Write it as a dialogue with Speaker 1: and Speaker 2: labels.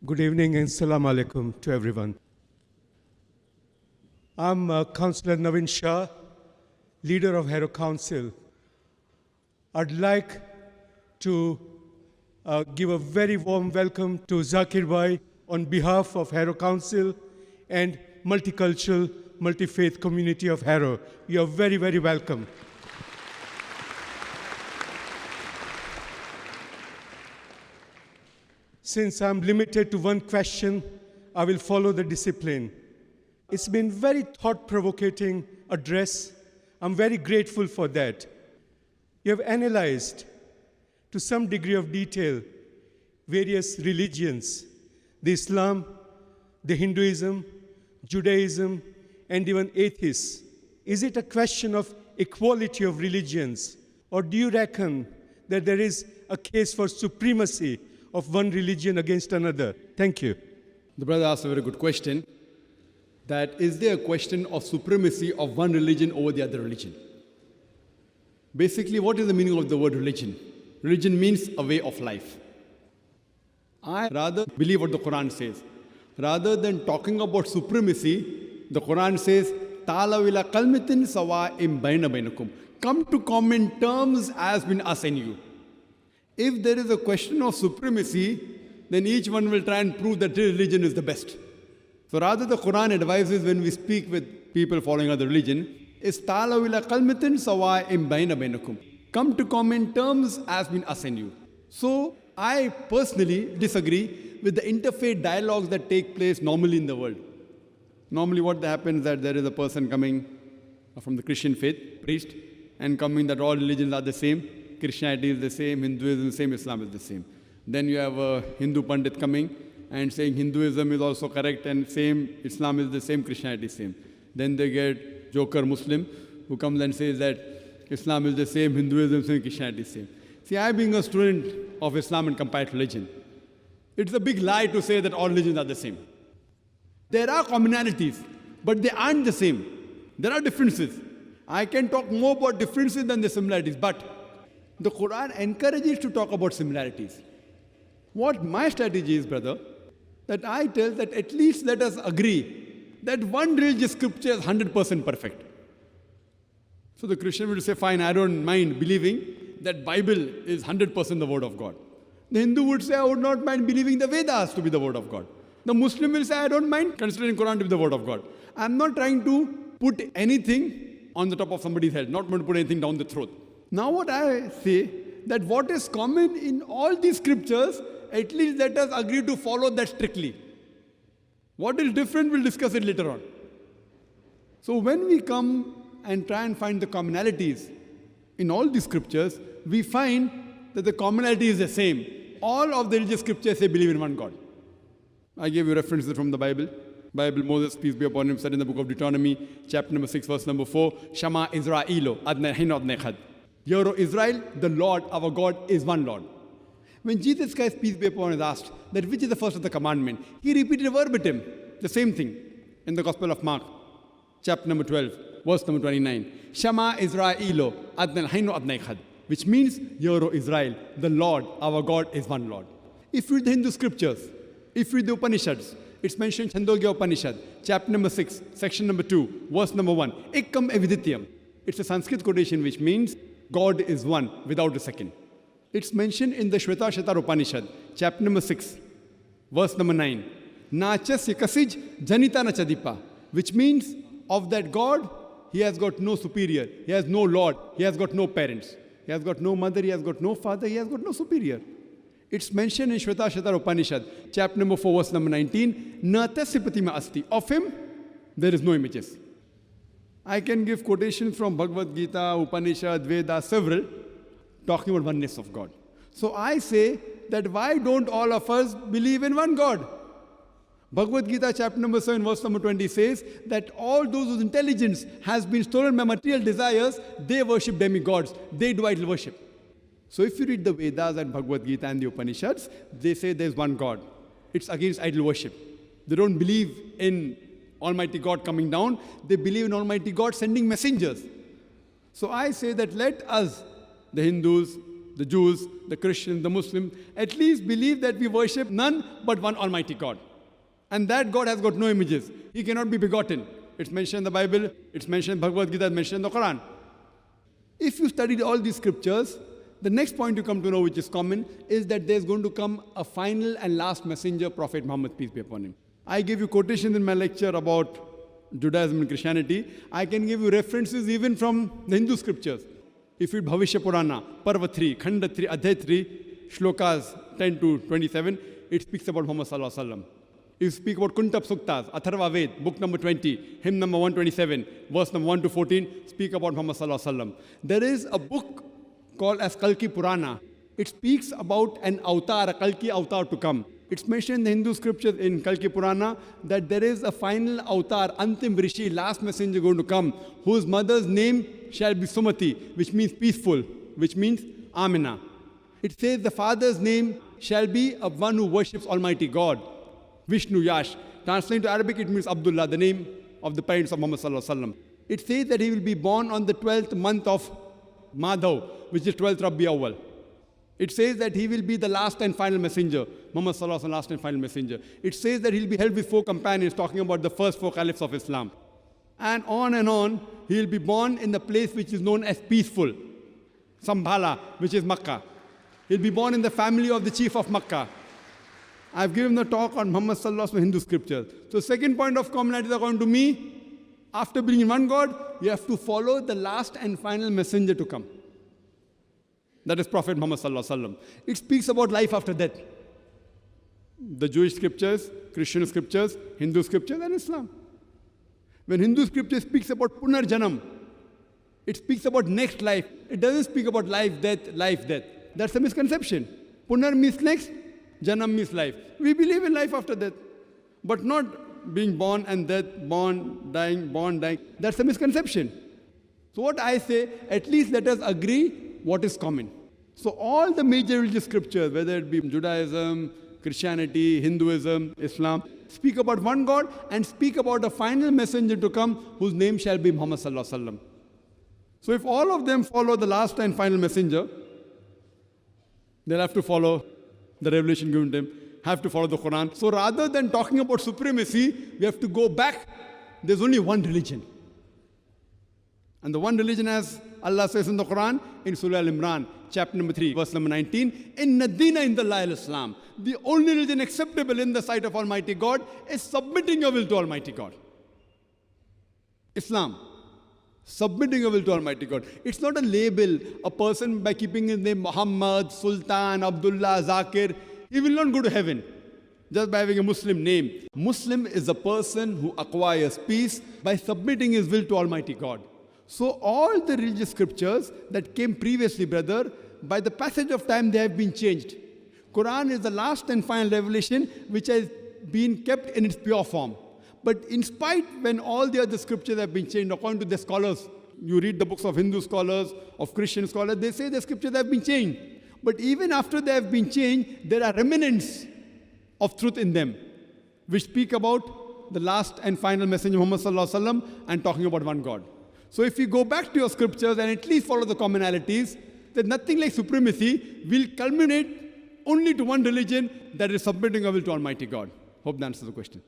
Speaker 1: Good evening and salam alaikum to everyone. I'm Councillor Navin Shah, leader of Harrow Council. I'd like to give a very warm welcome to Zakir Bhai on behalf of Harrow Council and multicultural, multi-faith community of Harrow. You are very, very welcome. Since I'm limited to one question, I will follow the discipline. It's been very thought-provoking address. I'm very grateful for that. You have analyzed, to some degree of detail, various religions, the Islam, the Hinduism, Judaism, and even atheists. Is it a question of equality of religions, or do you reckon that there is a case for supremacy of one religion against another? Thank you.
Speaker 2: The brother asked a very good question, that is there a question of supremacy of one religion over the other religion? Basically, what is the meaning of the word religion? Religion means a way of life. I rather believe what the Quran says. Rather than talking about supremacy, the Quran says, "Ta'alaw ila kalmatin sawa'in bayna bainakum." Come to common terms as between us and you. If there is a question of supremacy, then each one will try and prove that religion is the best. So rather the Quran advises when we speak with people following other religion, is ta'alaw ila kalmatin sawa'in bayna bainakum. Come to common terms as between us and you. So I personally disagree with the interfaith dialogues that take place normally in the world. Normally what happens is that there is a person coming from the Christian faith, priest, and coming that all religions are the same. Christianity is the same, Hinduism is the same, Islam is the same. Then you have a Hindu Pandit coming and saying Hinduism is also correct and same, Islam is the same, Christianity is the same. Then they get joker Muslim who comes and says that Islam is the same, Hinduism is the same, Christianity is the same. See, I being a student of Islam and comparative religion, it's a big lie to say that all religions are the same. There are commonalities, but they aren't the same. There are differences. I can talk more about differences than the similarities, but the Quran encourages to talk about similarities. What my strategy is, brother, that I tell that at least let us agree that one religious scripture is 100% perfect. So the Christian will say, fine, I don't mind believing that Bible is 100% the word of God. The Hindu would say, I would not mind believing the Vedas to be the word of God. The Muslim will say, I don't mind considering Quran to be the word of God. I'm not trying to put anything on the top of somebody's head, not going to put anything down the throat. Now what I say, that what is common in all these scriptures, at least let us agree to follow that strictly. What is different, we'll discuss it later on. So when we come and try and find the commonalities in all these scriptures, we find that the commonality is the same. All of the religious scriptures say believe in one God. I gave you references from the Bible. Moses, peace be upon him, said in the book of Deuteronomy, chapter number 6, verse number 4, Shama Israelo, Adnei Hinod Nechad. Hear, O Israel, the Lord, our God, is one Lord. When Jesus Christ, peace be upon him, is asked that which is the first of the commandment, he repeated verbatim the same thing in the Gospel of Mark, chapter number 12, verse number 29. Shama Israelo, Adnei Hinod Nechad, which means, Hear, O Israel, the Lord, our God, is one Lord. If you read the Hindu scriptures, if you read the Upanishads, it's mentioned in Chandogya Upanishad, chapter number 6, section number 2, verse number 1. Ekam evidityam. It's a Sanskrit quotation which means God is one without a second. It's mentioned in the Shvetashatar Upanishad, chapter number 6, verse number 9. Nachasya kasij janita nachadipa, which means of that God, he has got no superior, he has no Lord, he has got no parents, he has got no mother, he has got no father, he has got no superior. It's mentioned in Shvetashatar Upanishad, chapter number 4, verse number 19. Na tasya pratima asti. Of him, there is no images. I can give quotations from Bhagavad Gita, Upanishad, Veda, several, talking about oneness of God. So I say that why don't all of us believe in one God? Bhagavad Gita, chapter number 7, verse number 20 says that all those whose intelligence has been stolen by material desires, they worship demigods, they do idol worship. So if you read the Vedas and Bhagavad Gita and the Upanishads, they say there's one God. It's against idol worship. They don't believe in Almighty God coming down. They believe in Almighty God sending messengers. So I say that let us, the Hindus, the Jews, the Christians, the Muslims, at least believe that we worship none but one Almighty God. And that God has got no images. He cannot be begotten. It's mentioned in the Bible, it's mentioned in Bhagavad Gita, it's mentioned in the Quran. If you study all these scriptures, the next point you come to know, which is common, is that there's going to come a final and last messenger, Prophet Muhammad, peace be upon him. I gave you quotations in my lecture about Judaism and Christianity. I can give you references even from the Hindu scriptures. If you read Bhavishya Purana, Parva 3, Khanda 3, Adhyay 3, Shlokas 10 to 27, it speaks about Muhammad Sallallahu Alaihi Wasallam. If you speak about Kuntab Suktas, Atharva Ved, book number 20, hymn number 127, verse number 1 to 14, speak about Muhammad Sallallahu Alaihi Wasallam. There is a book called as Kalki Purana. It speaks about an avatar, a Kalki avatar to come. It's mentioned in the Hindu scriptures in Kalki Purana that there is a final avatar, Antim Rishi, last messenger going to come, whose mother's name shall be Sumati, which means peaceful, which means Amina. It says the father's name shall be of one who worships Almighty God, Vishnu Yash. Translated to Arabic, it means Abdullah, the name of the parents of Muhammad Sallallahu Alaihi Wasallam. It says that he will be born on the 12th month of Madhav, which is 12th Rabi Awwal. It says that he will be the last and final messenger, Muhammad Sallallahu Alaihi Wasallam, last and final messenger. It says that he'll be held with 4 companions, talking about the first 4 caliphs of Islam. And on, he'll be born in the place which is known as peaceful, Sambhala, which is Makkah. He'll be born in the family of the chief of Makkah. I've given the talk on Muhammad Sallallahu Alaihi Wasallam Hindu scriptures. So second point of commonality according to me, after believing in one God, you have to follow the last and final messenger to come. That is Prophet Muhammad Sallallahu Alaihi Wasallam. It speaks about life after death. The Jewish scriptures, Christian scriptures, Hindu scriptures, and Islam. When Hindu scripture speaks about Punar Janam, it speaks about next life. It doesn't speak about life, death, life, death. That's a misconception. Punar means next, Janam means life. We believe in life after death, but not being born and death, born, dying. That's a misconception. So what I say, at least let us agree what is common. So all the major religious scriptures, whether it be Judaism, Christianity, Hinduism, Islam, speak about one God and speak about a final messenger to come whose name shall be Muhammad Sallallahu Alaihi Wasallam. So if all of them follow the last and final messenger, they'll have to follow the revelation given to them, have to follow the Quran. So rather than talking about supremacy, we have to go back. There's only one religion. And the one religion, as Allah says in the Quran, in Surah Al-Imran, chapter number 3, verse number 19, Inna Deena Indallahi al-Islam. The only religion acceptable in the sight of Almighty God is submitting your will to Almighty God. Islam. Submitting your will to Almighty God. It's not a label. A person by keeping his name Muhammad, Sultan, Abdullah, Zakir, he will not go to heaven just by having a Muslim name. Muslim is a person who acquires peace by submitting his will to Almighty God. So all the religious scriptures that came previously, brother, by the passage of time they have been changed. Quran is the last and final revelation which has been kept in its pure form. But in spite when all the other scriptures have been changed, according to the scholars, you read the books of Hindu scholars, of Christian scholars, they say the scriptures have been changed. But even after they have been changed, there are remnants of truth in them, which speak about the last and final messenger Muhammad Sallallahu Alaihi Wasallam and talking about one God. So if you go back to your scriptures and at least follow the commonalities, then nothing like supremacy will culminate only to one religion, that is submitting our will to Almighty God. Hope that answers the question.